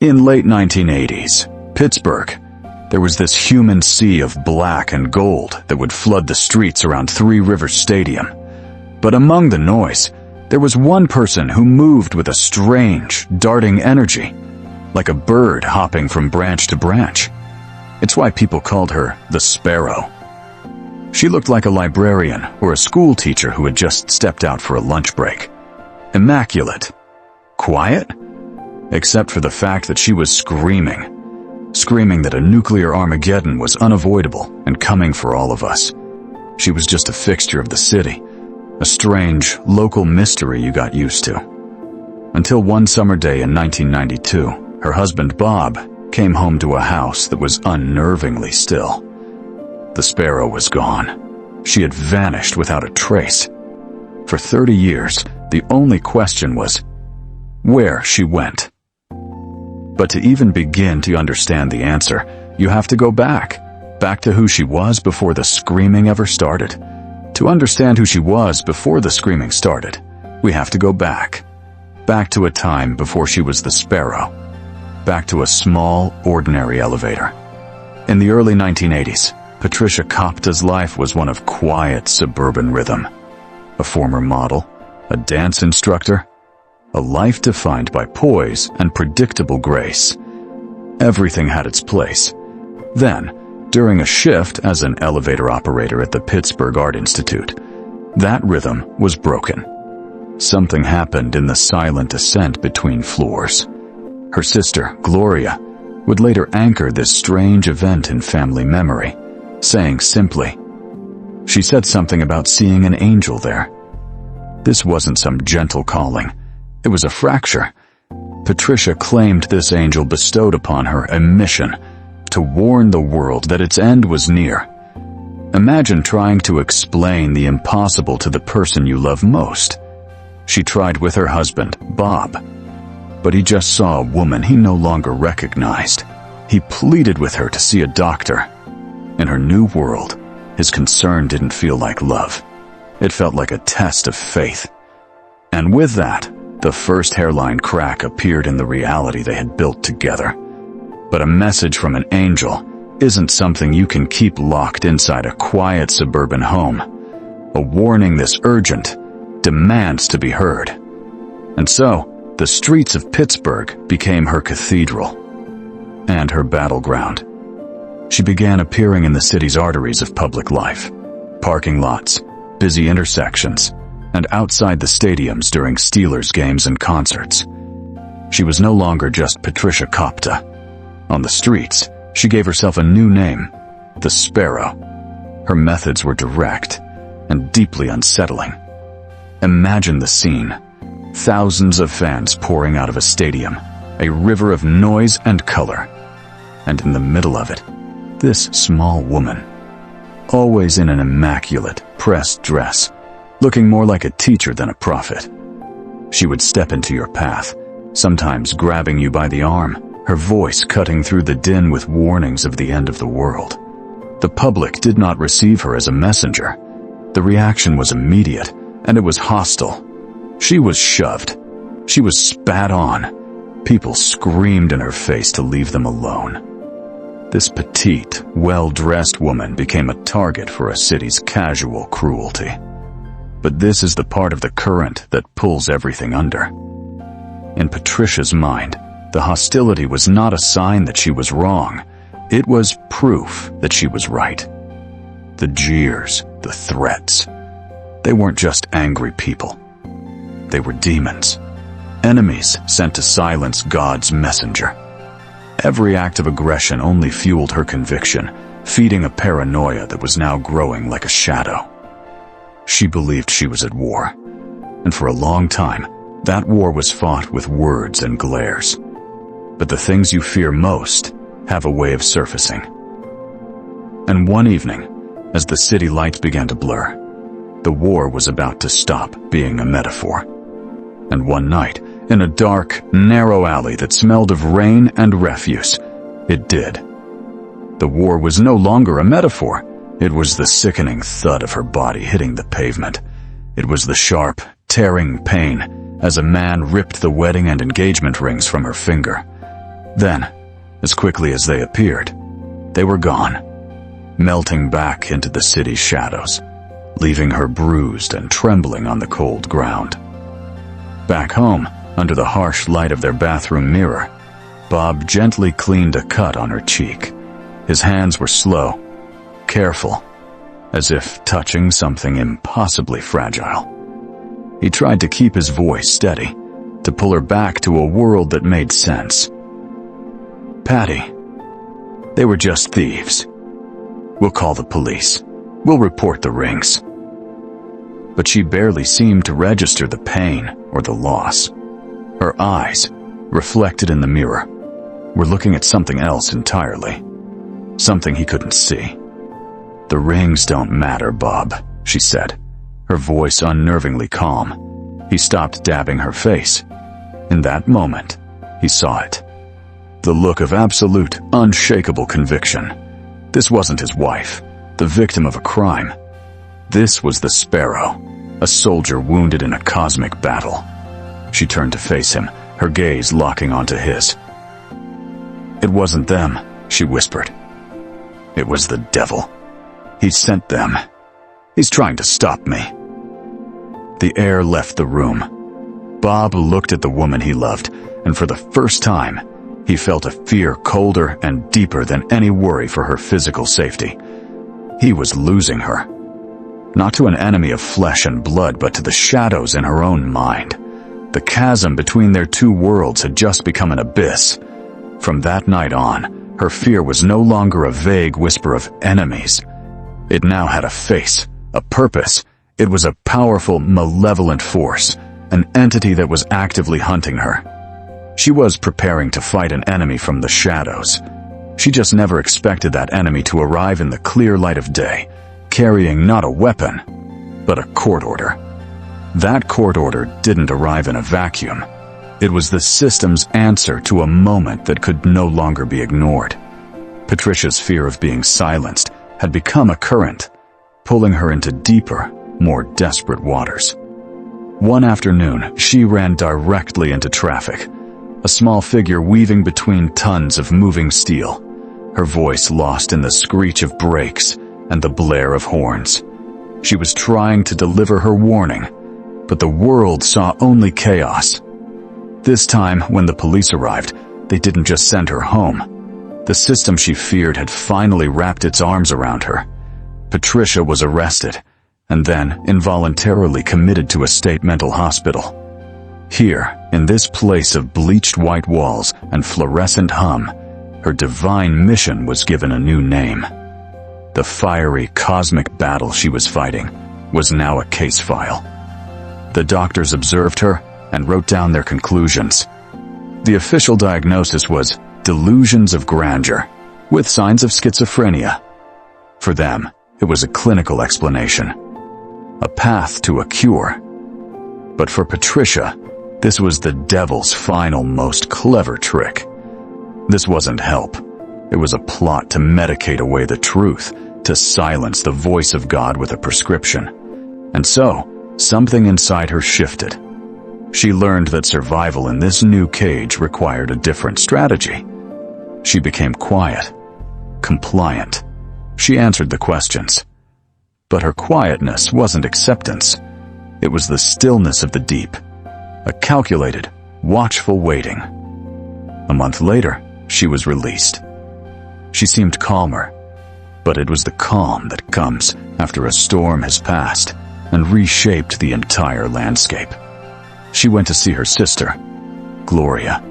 In late 1980s, Pittsburgh, there was this human sea of black and gold that would flood the streets around Three Rivers Stadium. But among the noise, there was one person who moved with a strange, darting energy, like a bird hopping from branch to branch. It's why people called her the Sparrow. She looked like a librarian or a school teacher who had just stepped out for a lunch break. Immaculate. Quiet? Except for the fact that she was screaming that a nuclear Armageddon was unavoidable and coming for all of us. She was just a fixture of the city, a strange, local mystery you got used to. Until one summer day in 1992, her husband Bob came home to a house that was unnervingly still. The Sparrow was gone. She had vanished without a trace. For 30 years, the only question was where she went. But to even begin to understand the answer, you have to go back to who she was before the screaming ever started. To understand who she was before the screaming started, we have to go back to a time before she was the Sparrow, back to a small, ordinary elevator. In the early 1980s, Patricia Kopta's life was one of quiet suburban rhythm. A former model, a dance instructor, a life defined by poise and predictable grace. Everything had its place. Then, during a shift as an elevator operator at the Pittsburgh Art Institute, that rhythm was broken. Something happened in the silent ascent between floors. Her sister, Gloria, would later anchor this strange event in family memory, saying simply, she said something about seeing an angel there. This wasn't some gentle calling. It was a fracture. Patricia claimed this angel bestowed upon her a mission to warn the world that its end was near. Imagine trying to explain the impossible to the person you love most. She tried with her husband, Bob, but he just saw a woman he no longer recognized. He pleaded with her to see a doctor. In her new world, his concern didn't feel like love. It felt like a test of faith. And with that, the first hairline crack appeared in the reality they had built together. But a message from an angel isn't something you can keep locked inside a quiet suburban home. A warning this urgent demands to be heard. And so, the streets of Pittsburgh became her cathedral and her battleground. She began appearing in the city's arteries of public life, parking lots, busy intersections, and outside the stadiums during Steelers games and concerts. She was no longer just Patricia Kopta. On the streets, she gave herself a new name, the Sparrow. Her methods were direct and deeply unsettling. Imagine the scene. Thousands of fans pouring out of a stadium, a river of noise and color. And in the middle of it, this small woman, always in an immaculate, pressed dress, looking more like a teacher than a prophet. She would step into your path, sometimes grabbing you by the arm, her voice cutting through the din with warnings of the end of the world. The public did not receive her as a messenger. The reaction was immediate, and it was hostile. She was shoved. She was spat on. People screamed in her face to leave them alone. This petite, well-dressed woman became a target for a city's casual cruelty. But this is the part of the current that pulls everything under. In Patricia's mind, the hostility was not a sign that she was wrong. It was proof that she was right. The jeers, the threats, they weren't just angry people. They were demons, enemies sent to silence God's messenger. Every act of aggression only fueled her conviction, feeding a paranoia that was now growing like a shadow. She believed she was at war, and for a long time, that war was fought with words and glares. But the things you fear most have a way of surfacing. And one evening, as the city lights began to blur, the war was about to stop being a metaphor. And one night, in a dark, narrow alley that smelled of rain and refuse, it did. The war was no longer a metaphor. It was the sickening thud of her body hitting the pavement. It was the sharp, tearing pain as a man ripped the wedding and engagement rings from her finger. Then, as quickly as they appeared, they were gone, melting back into the city's shadows, leaving her bruised and trembling on the cold ground. Back home, under the harsh light of their bathroom mirror, Bob gently cleaned a cut on her cheek. His hands were slow, careful, as if touching something impossibly fragile. He tried to keep his voice steady, to pull her back to a world that made sense. "Patty, they were just thieves. We'll call the police. We'll report the rings." But she barely seemed to register the pain or the loss. Her eyes, reflected in the mirror, were looking at something else entirely. Something he couldn't see. "The rings don't matter, Bob," she said, her voice unnervingly calm. He stopped dabbing her face. In that moment, he saw it. The look of absolute, unshakable conviction. This wasn't his wife, the victim of a crime. This was the Sparrow, a soldier wounded in a cosmic battle. She turned to face him, her gaze locking onto his. "It wasn't them," she whispered. "It was the devil. He sent them. He's trying to stop me." The air left the room. Bob looked at the woman he loved, and for the first time, he felt a fear colder and deeper than any worry for her physical safety. He was losing her. Not to an enemy of flesh and blood, but to the shadows in her own mind. The chasm between their two worlds had just become an abyss. From that night on, her fear was no longer a vague whisper of enemies. It now had a face, a purpose. It was a powerful, malevolent force, an entity that was actively hunting her. She was preparing to fight an enemy from the shadows. She just never expected that enemy to arrive in the clear light of day, carrying not a weapon, but a court order. That court order didn't arrive in a vacuum. It was the system's answer to a moment that could no longer be ignored. Patricia's fear of being silenced had become a current, pulling her into deeper, more desperate waters. One afternoon, she ran directly into traffic, a small figure weaving between tons of moving steel, her voice lost in the screech of brakes and the blare of horns. She was trying to deliver her warning, but the world saw only chaos. This time, when the police arrived, they didn't just send her home. The system she feared had finally wrapped its arms around her. Patricia was arrested, and then involuntarily committed to a state mental hospital. Here, in this place of bleached white walls and fluorescent hum, her divine mission was given a new name. The fiery cosmic battle she was fighting was now a case file. The doctors observed her and wrote down their conclusions. The official diagnosis was delusions of grandeur, with signs of schizophrenia. For them, it was a clinical explanation, a path to a cure. But for Patricia, this was the devil's final, most clever trick. This wasn't help. It was a plot to medicate away the truth, to silence the voice of God with a prescription. And so, something inside her shifted. She learned that survival in this new cage required a different strategy. She became quiet, compliant. She answered the questions. But her quietness wasn't acceptance. It was the stillness of the deep, a calculated, watchful waiting. A month later, she was released. She seemed calmer, but it was the calm that comes after a storm has passed and reshaped the entire landscape. She went to see her sister, Gloria.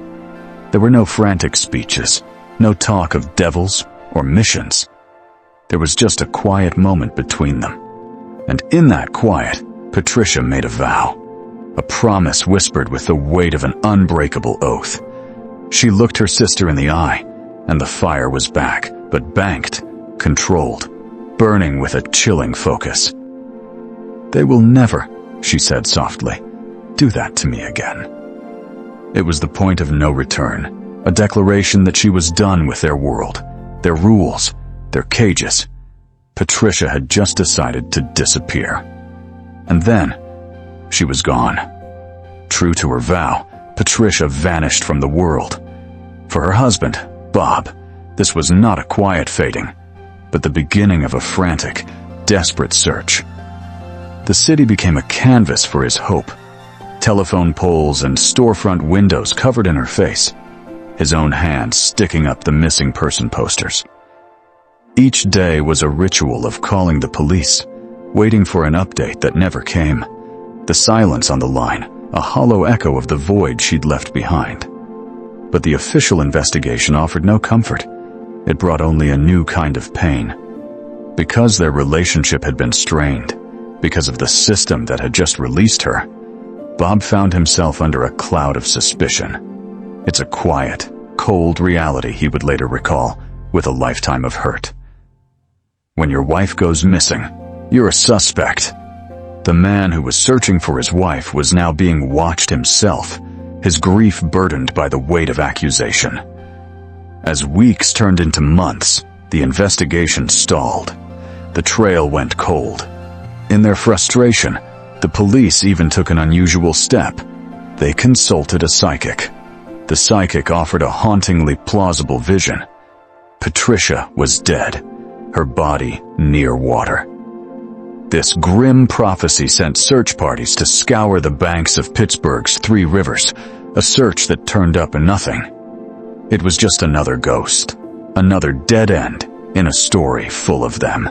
There were no frantic speeches, no talk of devils or missions. There was just a quiet moment between them. And in that quiet, Patricia made a vow, a promise whispered with the weight of an unbreakable oath. She looked her sister in the eye, and the fire was back, but banked, controlled, burning with a chilling focus. "They will never," she said softly, "do that to me again." It was the point of no return, a declaration that she was done with their world, their rules, their cages. Patricia had just decided to disappear. And then, she was gone. True to her vow, Patricia vanished from the world. For her husband, Bob, this was not a quiet fading, but the beginning of a frantic, desperate search. The city became a canvas for his hope. Telephone poles and storefront windows covered in her face, his own hand sticking up the missing person posters. Each day was a ritual of calling the police, waiting for an update that never came. The silence on the line, a hollow echo of the void she'd left behind. But the official investigation offered no comfort. It brought only a new kind of pain. Because their relationship had been strained, because of the system that had just released her, Bob found himself under a cloud of suspicion. It's a quiet, cold reality he would later recall, with a lifetime of hurt. When your wife goes missing, you're a suspect. The man who was searching for his wife was now being watched himself, his grief burdened by the weight of accusation. As weeks turned into months, the investigation stalled. The trail went cold. In their frustration, the police even took an unusual step. They consulted a psychic. The psychic offered a hauntingly plausible vision. Patricia was dead, her body near water. This grim prophecy sent search parties to scour the banks of Pittsburgh's 3 rivers, a search that turned up nothing. It was just another ghost, another dead end in a story full of them.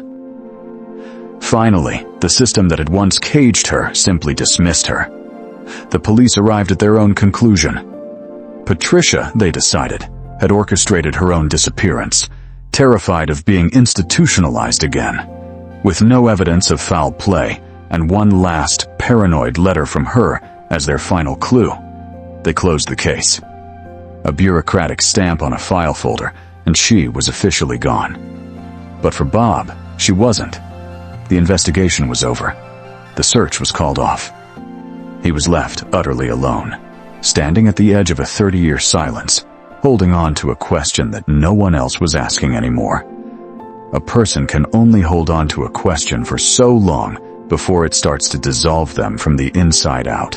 Finally, the system that had once caged her simply dismissed her. The police arrived at their own conclusion. Patricia, they decided, had orchestrated her own disappearance, terrified of being institutionalized again. With no evidence of foul play, and one last paranoid letter from her as their final clue, they closed the case. A bureaucratic stamp on a file folder, and she was officially gone. But for Bob, she wasn't. The investigation was over. The search was called off. He was left utterly alone, standing at the edge of a 30-year silence, holding on to a question that no one else was asking anymore. A person can only hold on to a question for so long before it starts to dissolve them from the inside out.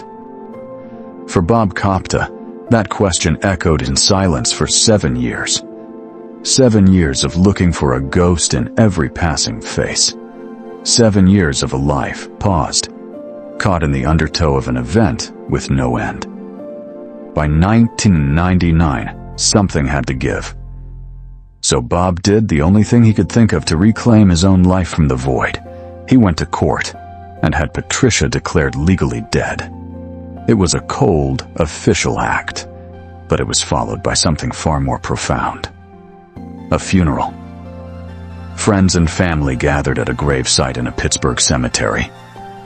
For Bob Kopta, that question echoed in silence for 7 years. 7 years of looking for a ghost in every passing face. 7 years of a life paused, caught in the undertow of an event with no end. By 1999, something had to give. So Bob did the only thing he could think of to reclaim his own life from the void. He went to court and had Patricia declared legally dead. It was a cold, official act, but it was followed by something far more profound. A funeral. Friends and family gathered at a gravesite in a Pittsburgh cemetery.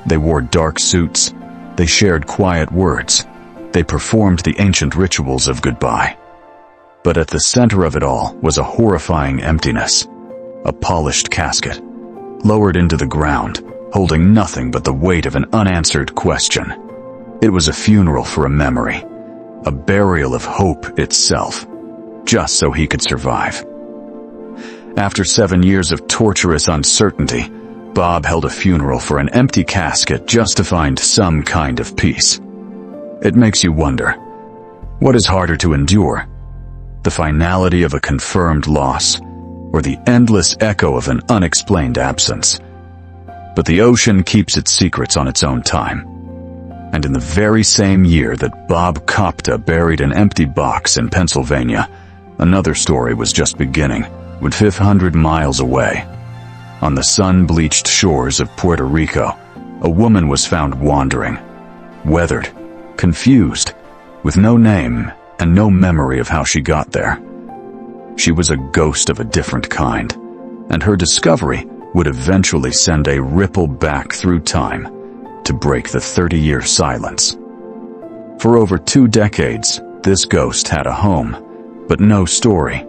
They wore dark suits. They shared quiet words. They performed the ancient rituals of goodbye. But at the center of it all was a horrifying emptiness. A polished casket, lowered into the ground, holding nothing but the weight of an unanswered question. It was a funeral for a memory, a burial of hope itself, just so he could survive. After 7 years of torturous uncertainty, Bob held a funeral for an empty casket just to find some kind of peace. It makes you wonder, what is harder to endure? The finality of a confirmed loss, or the endless echo of an unexplained absence? But the ocean keeps its secrets on its own time. And in the very same year that Bob Kopta buried an empty box in Pennsylvania, another story was just beginning, 500 miles away. On the sun-bleached shores of Puerto Rico, a woman was found wandering, weathered, confused, with no name and no memory of how she got there. She was a ghost of a different kind, and her discovery would eventually send a ripple back through time to break the 30-year silence. For over 2 decades, this ghost had a home, but no story.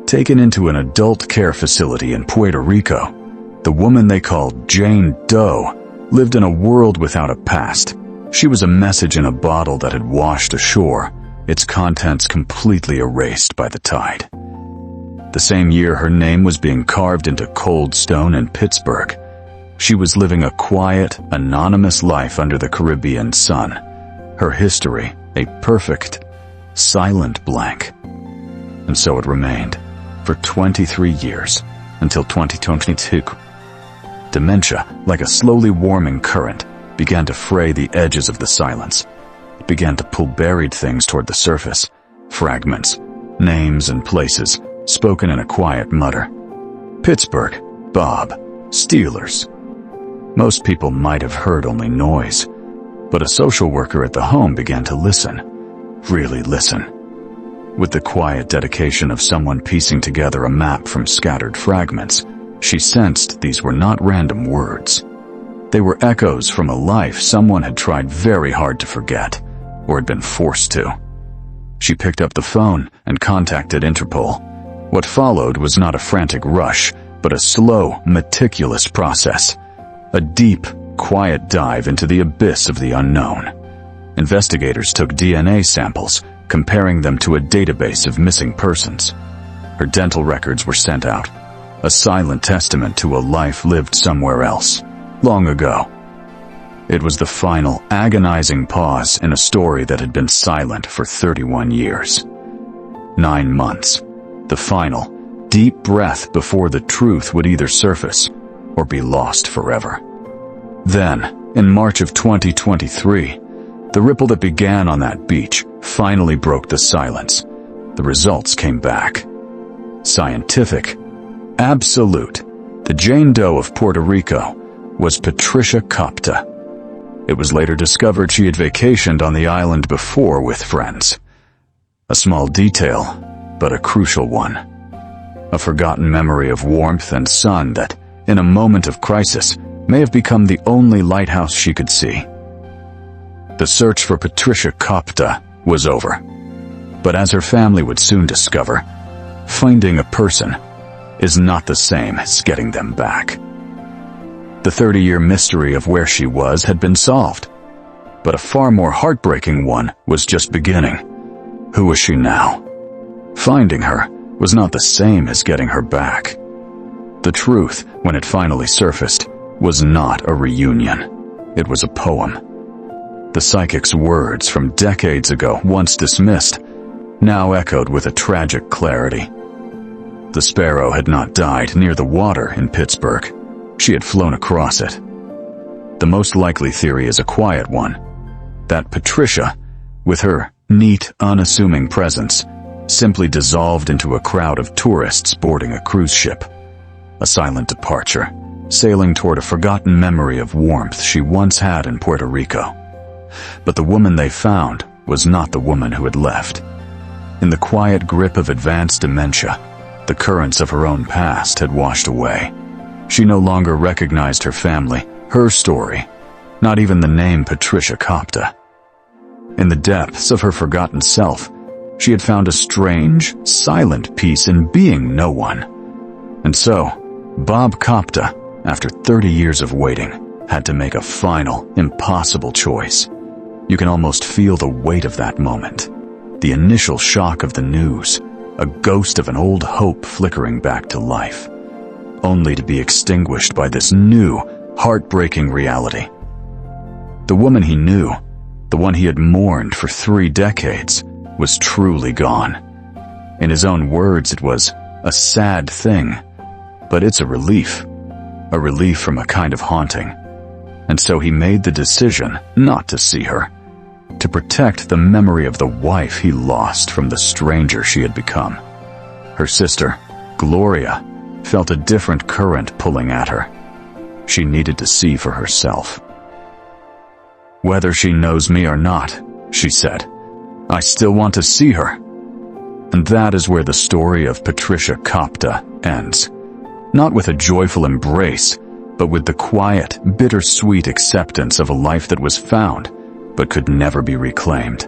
Taken into an adult care facility in Puerto Rico, the woman they called Jane Doe lived in a world without a past. She was a message in a bottle that had washed ashore, its contents completely erased by the tide. The same year her name was being carved into cold stone in Pittsburgh, she was living a quiet, anonymous life under the Caribbean sun. Her history, a perfect, silent blank. and so it remained, for 23 years, until 2022. Dementia, like a slowly warming current, began to fray the edges of the silence. It began to pull buried things toward the surface, fragments, names and places, spoken in a quiet mutter. Pittsburgh, Bob, Steelers. Most people might have heard only noise, but a social worker at the home began to listen, really listen. With the quiet dedication of someone piecing together a map from scattered fragments, she sensed these were not random words. They were echoes from a life someone had tried very hard to forget, or had been forced to. She picked up the phone and contacted Interpol. What followed was not a frantic rush, but a slow, meticulous process. A deep, quiet dive into the abyss of the unknown. Investigators took DNA samples, comparing them to a database of missing persons. Her dental records were sent out, a silent testament to a life lived somewhere else, long ago. It was the final, agonizing pause in a story that had been silent for 31 years. 9 months. The final, deep breath before the truth would either surface or be lost forever. Then, in March of 2023, the ripple that began on that beach finally broke the silence. The results came back. Scientific. Absolute. The Jane Doe of Puerto Rico was Patricia Kopta. It was later discovered she had vacationed on the island before with friends. A small detail, but a crucial one. A forgotten memory of warmth and sun that, in a moment of crisis, may have become the only lighthouse she could see. The search for Patricia Kopta was over. But as her family would soon discover, finding a person is not the same as getting them back. The 30-year mystery of where she was had been solved, but a far more heartbreaking one was just beginning. Who was she now? Finding her was not the same as getting her back. The truth, when it finally surfaced, was not a reunion. It was a poem. The psychic's words from decades ago, once dismissed, now echoed with a tragic clarity. The Sparrow had not died near the water in Pittsburgh. She had flown across it. The most likely theory is a quiet one, that Patricia, with her neat, unassuming presence, simply dissolved into a crowd of tourists boarding a cruise ship. A silent departure, sailing toward a forgotten memory of warmth she once had in Puerto Rico. But the woman they found was not the woman who had left. In the quiet grip of advanced dementia, the currents of her own past had washed away. She no longer recognized her family, her story, not even the name Patricia Kopta. In the depths of her forgotten self, she had found a strange, silent peace in being no one. And so, Bob Kopta, after 30 years of waiting, had to make a final, impossible choice. You can almost feel the weight of that moment. The initial shock of the news, a ghost of an old hope flickering back to life, only to be extinguished by this new, heartbreaking reality. The woman he knew, the one he had mourned for 3 decades, was truly gone. In his own words, it was a sad thing, but it's a relief from a kind of haunting. And so he made the decision not to see her, to protect the memory of the wife he lost from the stranger she had become. Her sister, Gloria, felt a different current pulling at her. She needed to see for herself. "Whether she knows me or not," she said, "I still want to see her." And that is where the story of Patricia Kopta ends. Not with a joyful embrace, but with the quiet, bittersweet acceptance of a life that was found, but could never be reclaimed.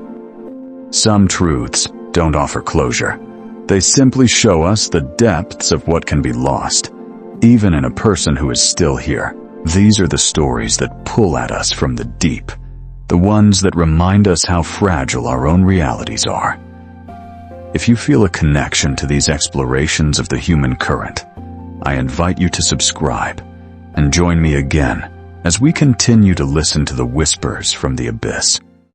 Some truths don't offer closure. They simply show us the depths of what can be lost, even in a person who is still here. These are the stories that pull at us from the deep, the ones that remind us how fragile our own realities are. If you feel a connection to these explorations of the human current, I invite you to subscribe and join me again as we continue to listen to the whispers from the abyss.